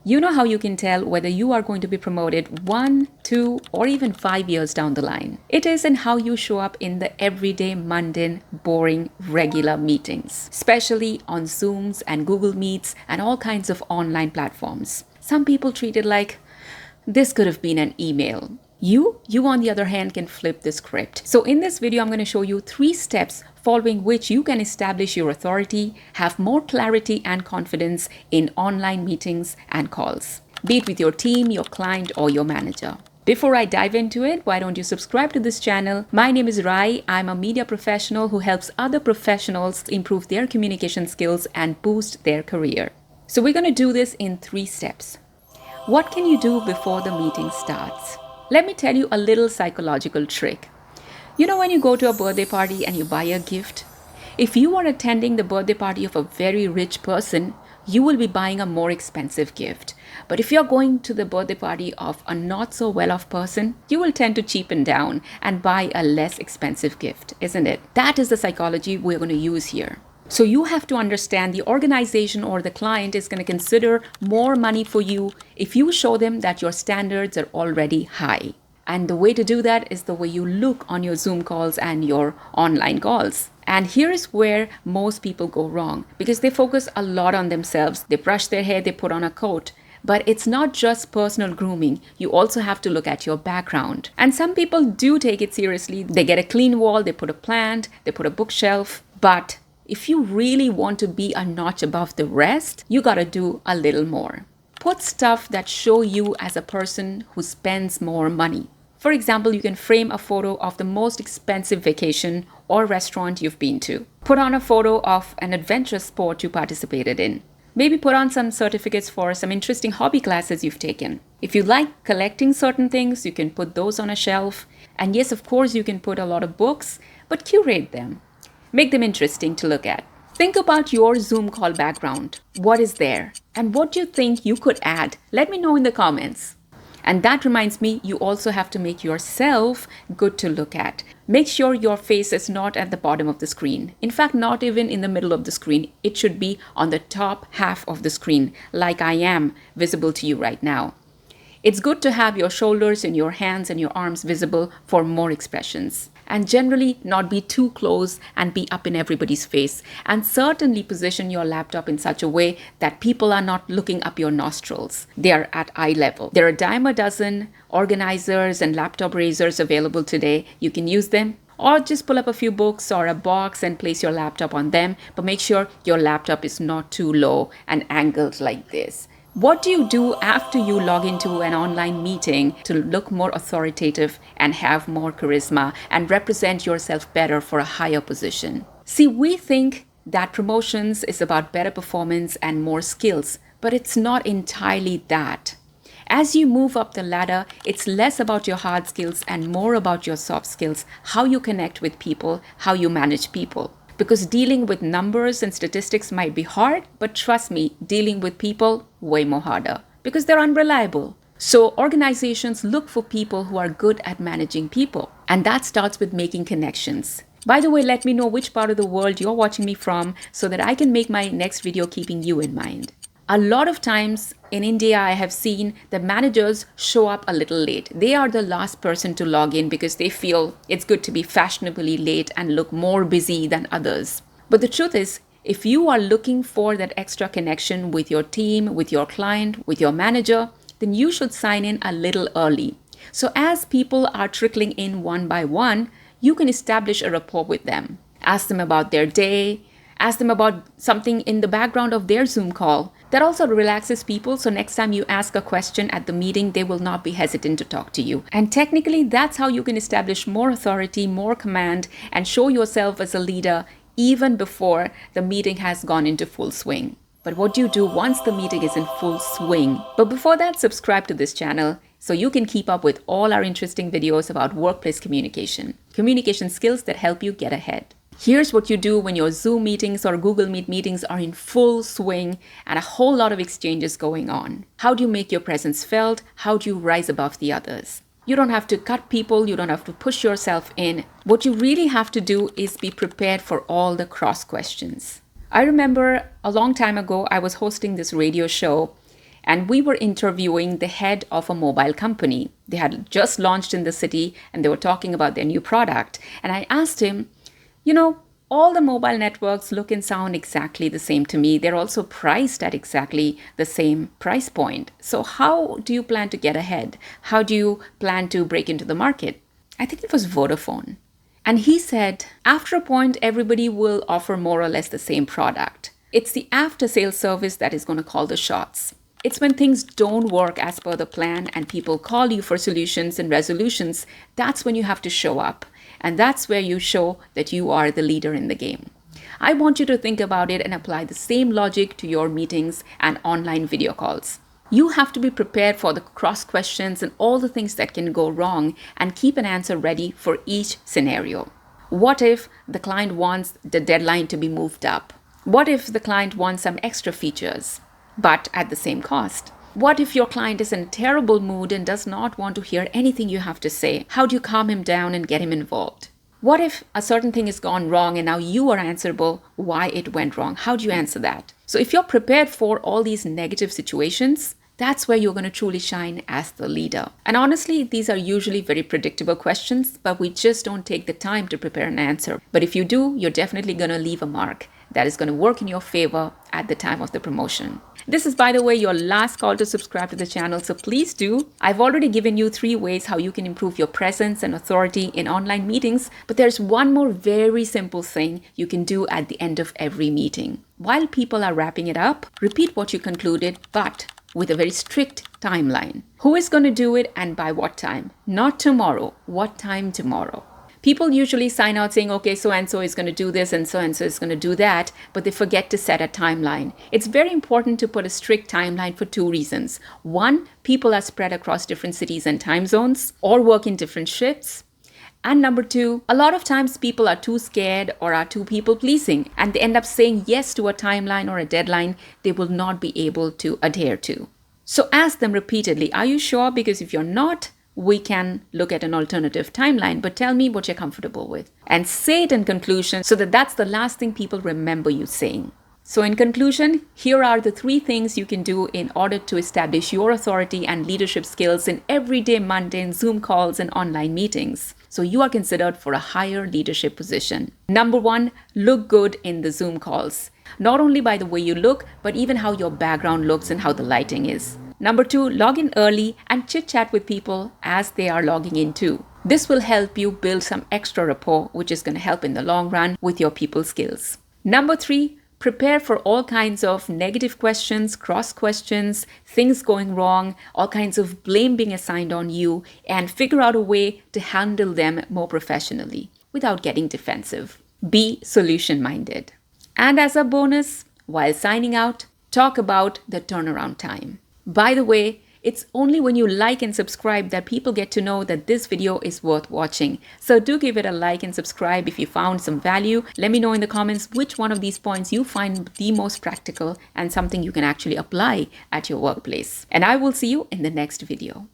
You know how you can tell whether you are going to be promoted 1, 2, or even 5 years down the line. It is in how you show up in the everyday, mundane, boring, regular meetings, especially on Zooms and Google Meets and all kinds of online platforms. Some people treat it like this could have been an email. You on the other hand can flip the script. So in this video, I'm going to show you 3 steps following which you can establish your authority, have more clarity and confidence in online meetings and calls, be it with your team, your client, or your manager. Before I dive into it, why don't you subscribe to this channel? My name is Rai. I'm a media professional who helps other professionals improve their communication skills and boost their career. So we're going to do this in 3 steps. What can you do before the meeting starts? Let me tell you a little psychological trick. You know when you go to a birthday party and you buy a gift? If you are attending the birthday party of a very rich person, you will be buying a more expensive gift. But if you're going to the birthday party of a not so well-off person, you will tend to cheapen down and buy a less expensive gift, isn't it? That is the psychology we're going to use here. So you have to understand the organization or the client is going to consider more money for you if you show them that your standards are already high. And the way to do that is the way you look on your Zoom calls and your online calls. And here is where most people go wrong because they focus a lot on themselves. They brush their hair, they put on a coat. But it's not just personal grooming. You also have to look at your background. And some people do take it seriously. They get a clean wall, they put a plant, they put a bookshelf. But if you really want to be a notch above the rest, you gotta do a little more. Put stuff that show you as a person who spends more money. For example, you can frame a photo of the most expensive vacation or restaurant you've been to. Put on a photo of an adventurous sport you participated in. Maybe put on some certificates for some interesting hobby classes you've taken. If you like collecting certain things, you can put those on a shelf. And yes, of course, you can put a lot of books, but curate them. Make them interesting to look at. Think about your Zoom call background. What is there? And what do you think you could add? Let me know in the comments. And that reminds me, you also have to make yourself good to look at. Make sure your face is not at the bottom of the screen. In fact, not even in the middle of the screen. It should be on the top half of the screen, like I am visible to you right now. It's good to have your shoulders and your hands and your arms visible for more expressions. And generally not be too close and be up in everybody's face. And certainly position your laptop in such a way that people are not looking up your nostrils. They are at eye level. There are a dime a dozen organizers and laptop raisers available today. You can use them. Or just pull up a few books or a box and place your laptop on them. But make sure your laptop is not too low and angled like this. What do you do after you log into an online meeting to look more authoritative and have more charisma and represent yourself better for a higher position? See, we think that promotions is about better performance and more skills, but it's not entirely that. As you move up the ladder, it's less about your hard skills and more about your soft skills, how you connect with people, how you manage people. Because dealing with numbers and statistics might be hard, but trust me, dealing with people, way more harder. Because they're unreliable. So organizations look for people who are good at managing people. And that starts with making connections. By the way, let me know which part of the world you're watching me from so that I can make my next video keeping you in mind. A lot of times in India, I have seen the managers show up a little late. They are the last person to log in because they feel it's good to be fashionably late and look more busy than others. But the truth is, if you are looking for that extra connection with your team, with your client, with your manager, then you should sign in a little early. So as people are trickling in one by one, you can establish a rapport with them. Ask them about their day. Ask them about something in the background of their Zoom call. That also relaxes people, so next time you ask a question at the meeting, they will not be hesitant to talk to you. And technically, that's how you can establish more authority, more command, and show yourself as a leader even before the meeting has gone into full swing. But what do you do once the meeting is in full swing? But before that, subscribe to this channel so you can keep up with all our interesting videos about workplace communication skills that help you get ahead. Here's what you do when your Zoom meetings or Google Meet meetings are in full swing and a whole lot of exchanges going on. How do you make your presence felt? How do you rise above the others? You don't have to cut people. You don't have to push yourself in. What you really have to do is be prepared for all the cross questions. I remember a long time ago, I was hosting this radio show and we were interviewing the head of a mobile company. They had just launched in the city and they were talking about their new product. And I asked him, all the mobile networks look and sound exactly the same to me. They're also priced at exactly the same price point. So how do you plan to get ahead? How do you plan to break into the market? I think it was Vodafone. And he said, after a point, everybody will offer more or less the same product. It's the after-sales service that is going to call the shots. It's when things don't work as per the plan and people call you for solutions and resolutions, that's when you have to show up. And that's where you show that you are the leader in the game. I want you to think about it and apply the same logic to your meetings and online video calls. You have to be prepared for the cross questions and all the things that can go wrong and keep an answer ready for each scenario. What if the client wants the deadline to be moved up? What if the client wants some extra features, but at the same cost? What if your client is in a terrible mood and does not want to hear anything you have to say? How do you calm him down and get him involved? What if a certain thing has gone wrong and now you are answerable why it went wrong? How do you answer that? So if you're prepared for all these negative situations, that's where you're going to truly shine as the leader. And honestly, these are usually very predictable questions, but we just don't take the time to prepare an answer. But if you do, you're definitely going to leave a mark that is going to work in your favor at the time of the promotion. This is, by the way, your last call to subscribe to the channel, so please do. I've already given you 3 ways how you can improve your presence and authority in online meetings, but there's one more very simple thing you can do at the end of every meeting. While people are wrapping it up, repeat what you concluded, but with a very strict timeline. Who is going to do it and by what time? Not tomorrow. What time tomorrow? People usually sign out saying, okay, so-and-so is going to do this and so-and-so is going to do that, but they forget to set a timeline. It's very important to put a strict timeline for 2 reasons. 1, people are spread across different cities and time zones or work in different shifts. And number 2, a lot of times people are too scared or are too people-pleasing and they end up saying yes to a timeline or a deadline they will not be able to adhere to. So ask them repeatedly, are you sure? Because if you're not, we can look at an alternative timeline, but tell me what you're comfortable with. And say it in conclusion so that that's the last thing people remember you saying. So in conclusion, here are the 3 things you can do in order to establish your authority and leadership skills in everyday mundane Zoom calls and online meetings, so you are considered for a higher leadership position. Number 1, look good in the Zoom calls. Not only by the way you look, but even how your background looks and how the lighting is. Number 2, log in early and chit-chat with people as they are logging in too. This will help you build some extra rapport, which is going to help in the long run with your people skills. Number 3, prepare for all kinds of negative questions, cross questions, things going wrong, all kinds of blame being assigned on you, and figure out a way to handle them more professionally without getting defensive. Be solution-minded. And as a bonus, while signing out, talk about the turnaround time. By the way, it's only when you like and subscribe that people get to know that this video is worth watching. So do give it a like and subscribe if you found some value. Let me know in the comments which one of these points you find the most practical and something you can actually apply at your workplace. And I will see you in the next video.